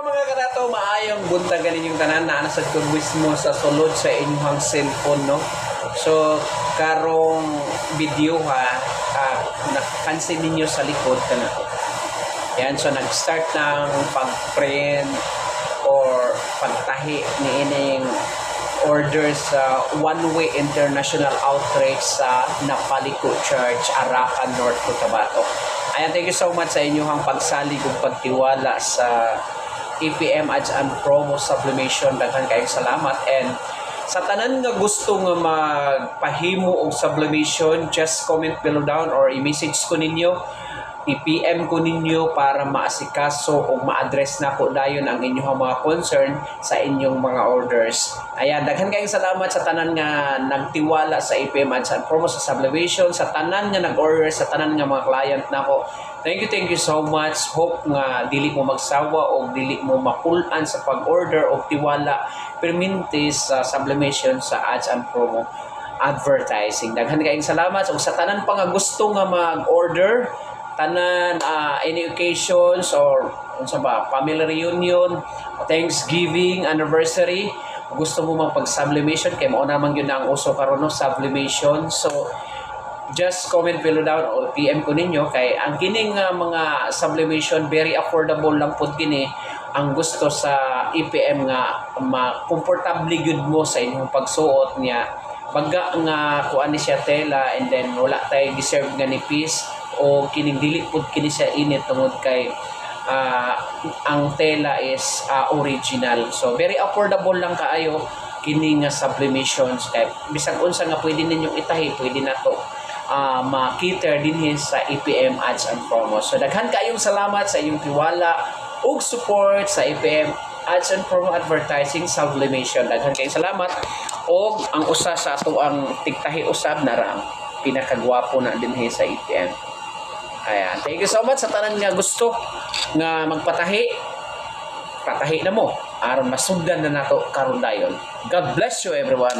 mga kanato, maayong buntag ganin yung tanan na nasa mismo sa sulod sa inyong cellphone, no? So, karong video ha, napansin ninyo sa likod kana. Yan, so nag-start ng pag-print or pagtahi ni ining order sa one-way international outreach sa Napaliko Church, Arakan, North Cotabato. Ayan, thank you so much sa inyong pagsalig ug pagtiwala sa EPM Ads and Promo Sublimation. Daghan kayong salamat. And sa tanan nga gusto nga magpahimo og sublimation, just comment below down or i-message ko ninyo, i-PM ko ninyo para maasikaso o ma-address na ko dayon ang inyong mga concern sa inyong mga orders. Ayan, daghan kayong salamat sa tanan nga nagtiwala sa EPM Ads and Promo sa sublimation, sa tanan nga nag-order, sa tanan nga mga client nako. Thank you so much. Hope nga dili mo magsawa o dili mo mapulan sa pag-order o tiwala perminti sa sublimation sa Ads and Promo advertising. Daghan kayong salamat. So, sa tanan pa nga gusto nga mag-order, tanan any occasions or unsa ba, family reunion, Thanksgiving, anniversary, gusto mo magpag-sublimation kay mao naman yun ang uso karon no, sublimation. So just comment below down o PM ko ninyo kay ang kining mga sublimation very affordable lang pud kini. Ang gusto sa EPM nga comfortable good mo sa inyong pagsuot niya, baga nga kuan ni siya tela, and then wala tay deserve nga nipis o kining dili pud kini siya init tungod kay ang tela is original. So very affordable lang kaayo kini nga sublimations kay bisag unsa nga pwede ninyong itahi, pwede na to ma-cater dinhin sa EPM Ads and Promo. So daghan kayong salamat sa inyong tiwala ug support sa EPM Ads and Promo Advertising Sublimation. Daghan kayong salamat. O ang usa sa ato ang tigtahi usab na ra ang pinakagwapo na dinhi sa EPM. Ayan, thank you so much sa tanan nga gusto nga magpatahi. Patahi na mo aron masugdan na nato karon dayon. God bless you everyone.